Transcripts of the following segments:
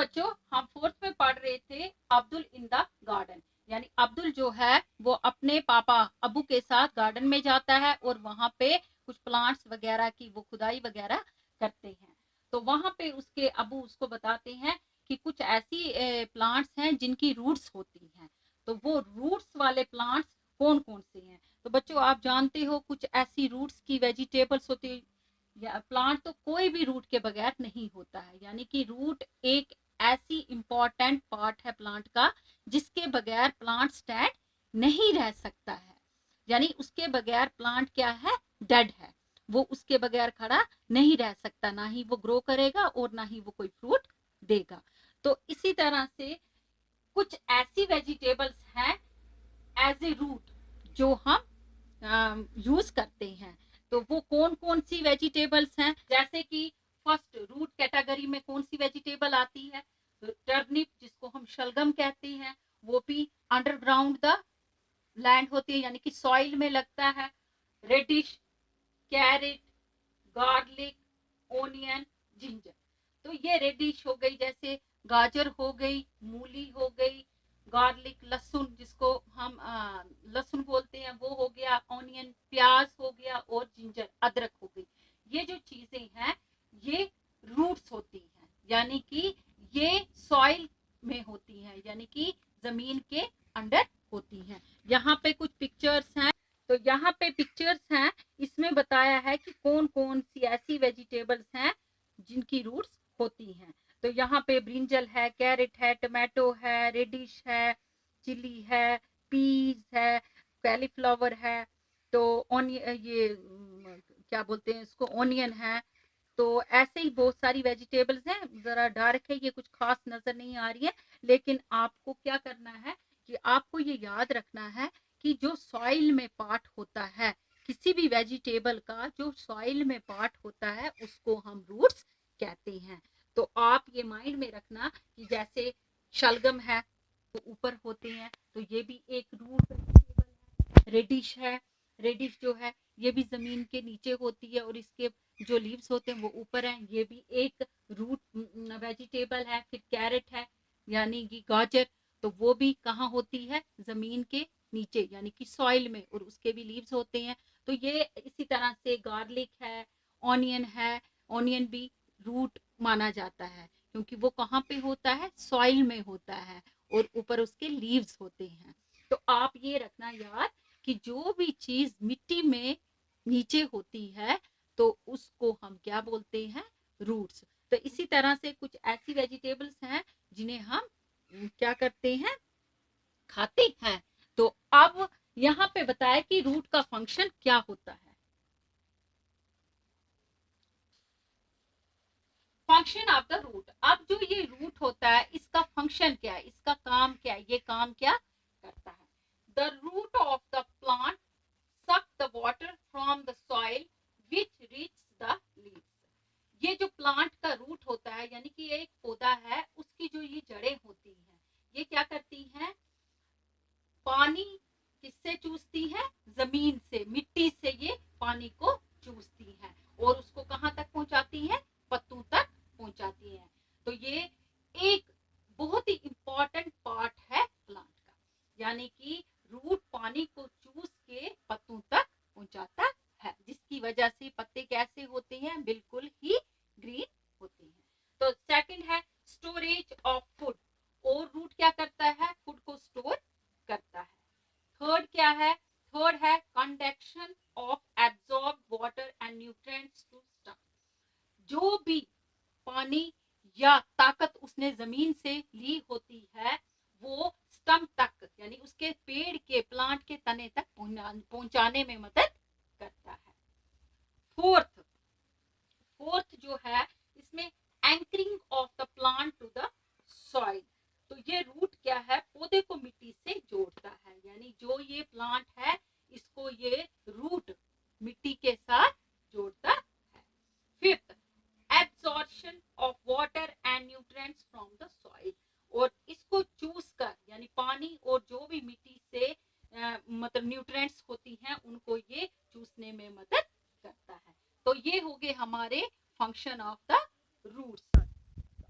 बच्चों हम फोर्थ में पढ़ रहे थे अब्दुल इन द गार्डन, यानी अब्दुल जो है वो अपने पापा अबू के साथ गार्डन में जाता है और वहां पे कुछ प्लांट्स वगैरह की वो खुदाई वगैरह करते हैं। तो वहां पे उसके अबू उसको बताते हैं कि कुछ ऐसी प्लांट्स हैं जिनकी रूट्स होती हैं। तो वो रूट्स वाले प्लांट्स कौन कौन से हैं? तो बच्चों आप जानते हो कुछ ऐसी रूट्स की वेजिटेबल्स होती, या प्लांट तो कोई भी रूट के बगैर नहीं होता है, यानी कि रूट एक ऐसी इंपॉर्टेंट पार्ट है प्लांट का जिसके बगैर प्लांट स्टैंड नहीं रह सकता है, यानी उसके बगैर प्लांट क्या है, डेड है। वो उसके बगैर खड़ा नहीं रह सकता, ना ही वो ग्रो करेगा और ना ही वो कोई फ्रूट देगा। तो इसी तरह से कुछ ऐसी वेजिटेबल्स हैं एज ए रूट जो हम यूज करते हैं। तो वो कौन कौन सी वेजिटेबल्स हैं? जैसे कि फर्स्ट रूट कैटेगरी में कौन सी वेजिटेबल आती है? टर्निप, जिसको हम शलगम कहते हैं, वो भी अंडरग्राउंड द लैंड होती है, यानी कि सॉइल में लगता है। Radish, carrot, garlic, onion, ginger. तो ये रेडिश हो गई, जैसे गाजर हो गई, मूली हो गई, गार्लिक लहसुन जिसको हम लहसुन बोलते हैं वो हो गया, ऑनियन प्याज हो गया, और जिंजर अदरक हो गई। ये जो चीजें हैं ये रूट्स होती हैं, यानी कि ये सॉइल में होती हैं, यानी कि जमीन के अंडर होती हैं। यहाँ पे कुछ पिक्चर्स हैं, तो यहाँ पे पिक्चर्स हैं, इसमें बताया है कि कौन कौन सी ऐसी वेजिटेबल्स हैं जिनकी रूट्स होती हैं। तो यहाँ पे ब्रिंजल है, कैरेट है, टमाटो है, रेडिश है, चिली है, पीज है, कैलीफ्लावर है, तो ऑनियन, ये क्या बोलते हैं इसको, ऑनियन है। तो ऐसे ही बहुत सारी वेजिटेबल्स हैं, जरा डार्क है, ये कुछ खास नजर नहीं आ रही है, लेकिन आपको क्या करना है कि आपको ये याद रखना है कि जो सॉइल में पार्ट होता है किसी भी वेजिटेबल का, जो सॉइल में पार्ट होता है उसको हम रूट्स कहते हैं। तो आप ये माइंड में रखना कि जैसे शलगम है वो ऊपर होते हैं, तो ये भी एक रूट वेजिटेबल है। रेडिश है, रेडिश जो है ये भी जमीन के नीचे होती है और इसके जो लीव्स होते हैं वो ऊपर हैं, ये भी एक रूट वेजिटेबल है। फिर कैरेट है यानी कि गाजर, तो वो भी कहाँ होती है, जमीन के नीचे यानी कि सॉइल में, और उसके भी लीव्स होते हैं। तो ये इसी तरह से गार्लिक है, ऑनियन है, ऑनियन भी रूट माना जाता है क्योंकि वो कहाँ पे होता है, सॉइल में होता है और ऊपर उसके लीव्स होते हैं। तो आप ये रखना याद कि जो भी चीज मिट्टी में नीचे होती है तो उसको हम क्या बोलते हैं, रूट्स। तो इसी तरह से कुछ ऐसी वेजिटेबल्स हैं जिन्हें हम क्या करते हैं, खाते हैं। तो अब यहाँ पे बताया कि रूट का फंक्शन क्या होता है। Function of the root. अब जो ये रूट होता है इसका फंक्शन क्या है, इसका काम क्या है, ये काम क्या करता है? The root of the plant suck the water from the soil which reach the leaves। ये जो प्लांट का रूट होता है, यानी कि एक पौधा है, उसकी जो ये जड़ें होती हैं ये क्या करती हैं, पानी किससे चूसती है, जमीन से, मिट्टी से ये पानी को चूसती है और उसको कहाँ तक पहुंचाती है, पत्तों तक पहुंचाती है। तो ये एक बहुत ही इंपॉर्टेंट पार्ट है प्लांट का, यानी कि रूट पानी को चूस के पत्तों तक पहुंचाता है, जिसकी वजह से पत्ते कैसे होते हैं, बिल्कुल ही ग्रीन होते हैं। तो सेकंड है स्टोरेज ऑफ फूड, और रूट क्या करता है, फूड को स्टोर करता है। थर्ड क्या है, थर्ड है conduction of absorb water and nutrients to stem. जो भी पानी या ताकत उसने जमीन से ली होती है वो स्टम तक, यानी उसके पेड़ के, प्लांट के तने तक पहुंचाने में मदद करता है। फोर्थ, फोर्थ जो है इसमें anchoring of the plant to the soil. तो ये रूट क्या है, पौधे को मिट्टी से जोड़ता है, यानी जो ये प्लांट है इसको ये रूट मिट्टी के साथ जोड़ता है। Fifth, absorption of water and nutrients from the soil, और इसको चूस कर, यानी पानी और जो भी मिट्टी से मतलब न्यूट्रिएंट्स होती हैं उनको ये चूसने में मदद करता है। तो ये हो गए हमारे फंक्शन ऑफ द रूट्स।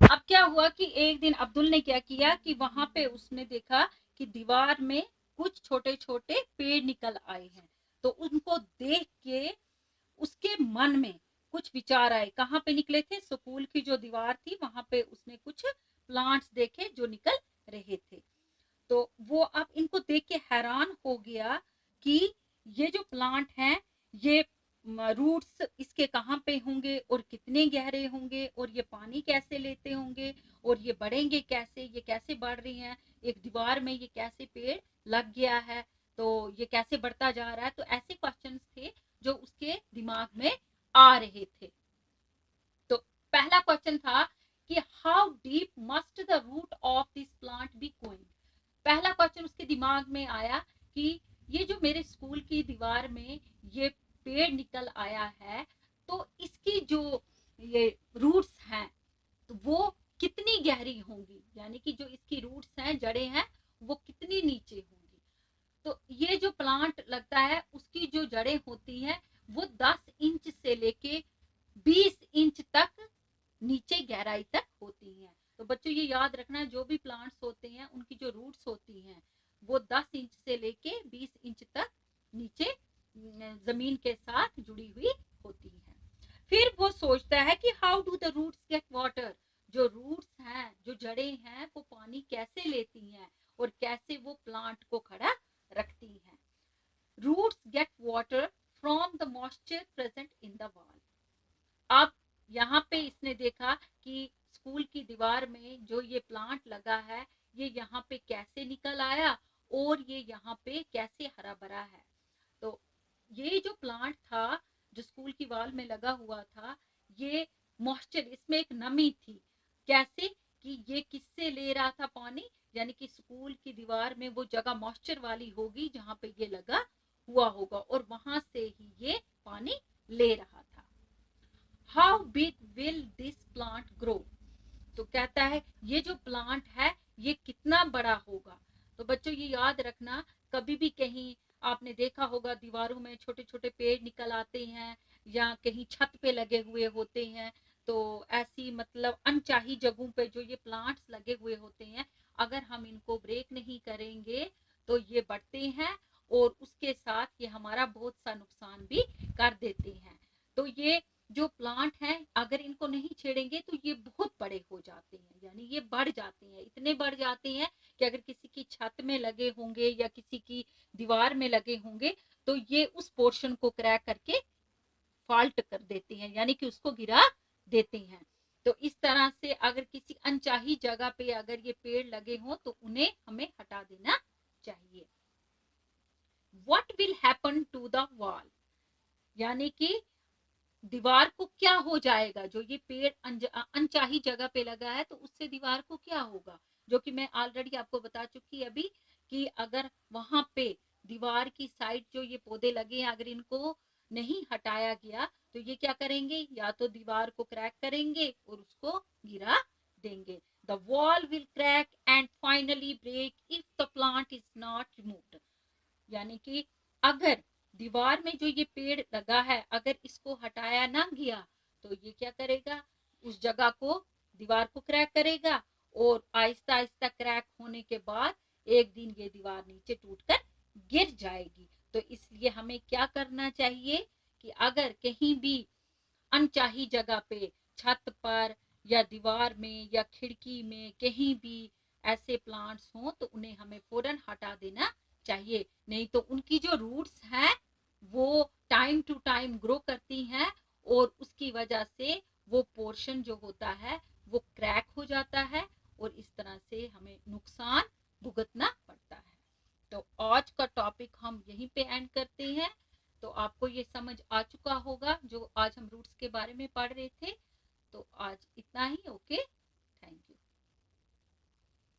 अब क्या हुआ कि एक दिन अब्दुल ने क्या किया कि वहां पे उसने देखा कि दीवार में कुछ छोटे छोटे पेड़ निकल आए हैं। तो उनको देख के उसके मन में कुछ विचार आए। कहाँ पे निकले थे? स्कूल की जो दीवार थी वहां पे उसने कुछ प्लांट्स देखे जो निकल रहे थे। तो वो अब इनको देख के हैरान हो गया कि ये जो प्लांट हैं, ये रूट्स इसके कहाँ पे होंगे और कितने गहरे होंगे और ये पानी कैसे लेते होंगे और ये बढ़ेंगे कैसे, ये कैसे बढ़ रही हैं, एक दीवार में ये कैसे पेड़ लग गया है, तो ये कैसे बढ़ता जा रहा है। तो ऐसे क्वेश्चंस थे जो उसके दिमाग में आ रहे थे। तो पहला क्वेश्चन था कि how deep must the root of this plant be going. पहला क्वेश्चन उसके दिमाग में आया कि ये जो मेरे स्कूल की दीवार में ये पेड़ निकल आया है, तो इसकी जो ये रूट्स हैं तो वो कितनी गहरी होंगी, यानी कि जो इसकी रूट्स हैं, जड़ें हैं, वो कितनी नीचे होंगी। तो ये जो प्लांट लगता है उसकी जो जड़ें होती हैं वो 10 इंच से लेके 20 इंच तक नीचे गहराई तक होती हैं। तो बच्चों ये याद रखना, जो भी प्लांट्स होते हैं उनकी जो रूट्स होती हैं वो 10 इंच से लेके 20 इंच तक नीचे जमीन के साथ जुड़ी हुई होती है। फिर वो सोचता है कि how do the roots get water. जो रूट्स हैं, जो जड़ें हैं, वो पानी कैसे लेती हैं और कैसे वो प्लांट को खड़ा रखती हैं। Roots get water from the moisture present in the wall. अब यहाँ पे इसने देखा कि स्कूल की दीवार में जो ये प्लांट लगा है ये यहाँ पे कैसे निकल आया और ये यहाँ पे कैसे हरा भरा है। तो ये जो प्लांट था जो स्कूल की वॉल में लगा हुआ था, ये मॉइस्चर, इसमें एक नमी थी। कैसे कि ये किससे ले रहा था पानी, यानी कि स्कूल की दीवार में वो जगह मॉइस्चर वाली होगी जहाँ पे ये लगा हुआ होगा और वहां से ही ये पानी ले रहा था। How big will this plant grow. तो कहता है ये जो प्लांट है ये कितना बड़ा होगा। तो बच्चों ये याद रखना, कभी भी कहीं आपने देखा होगा दीवारों में छोटे छोटे पेड़ निकल आते हैं या कहीं छत पे लगे हुए होते हैं, तो ऐसी मतलब अनचाही जगहों पे जो ये प्लांट्स लगे हुए होते हैं, अगर हम इनको ब्रेक नहीं करेंगे तो ये बढ़ते हैं और उसके साथ ये हमारा बहुत सा नुकसान भी कर देते हैं। तो ये जो प्लांट हैं अगर इनको नहीं छेड़ेंगे तो ये बहुत बड़े हो जाते हैं, यानी ये बढ़ जाते हैं, इतने बढ़ जाते हैं कि अगर किसी की छत में लगे होंगे या किसी की दीवार में लगे होंगे तो ये उस पोर्शन को क्रैक करके फॉल्ट कर देते हैं, यानी कि उसको गिरा देते हैं। तो इस तरह से अगर किसी अनचाही जगह पे अगर ये पेड़ लगे हों तो उन्हें हमें हटा देना चाहिए। What will happen to the wall, यानी कि दीवार को क्या हो जाएगा। जो ये पेड़ अनचाही जगह पे लगा है तो उससे दीवार को क्या होगा, जो कि मैं ऑलरेडी आपको बता चुकी अभी कि अगर वहां पे दीवार की साइड जो ये पौधे लगे हैं अगर इनको नहीं हटाया गया तो ये क्या करेंगे, या तो दीवार को क्रैक करेंगे और उसको गिरा देंगे। The wall will crack and finally break if the plant is not removed. यानी कि अगर दीवार में जो ये पेड़ लगा है अगर इसको हटाया ना गया तो ये क्या करेगा, उस जगह को, दीवार को क्रैक करेगा और आहिस्ता आहिस्ता क्रैक होने के बाद एक दिन ये दीवार नीचे टूटकर गिर जाएगी। तो इसलिए हमें क्या करना चाहिए कि अगर कहीं भी अनचाही जगह पे, छत पर या दीवार में या खिड़की में कहीं भी ऐसे प्लांट्स हों तो उन्हें हमें फौरन हटा देना चाहिए, नहीं तो उनकी जो रूट्स हैं वो टाइम टू टाइम ग्रो करती हैं और उसकी वजह से वो पोर्शन जो होता है वो क्रैक हो जाता है और इस तरह से हमें नुकसान भुगतना पड़ता है। तो आज का टॉपिक हम यहीं पे एंड करते हैं। तो आपको ये समझ आ चुका होगा जो आज हम रूट्स के बारे में पढ़ रहे थे। तो आज इतना ही। ओके।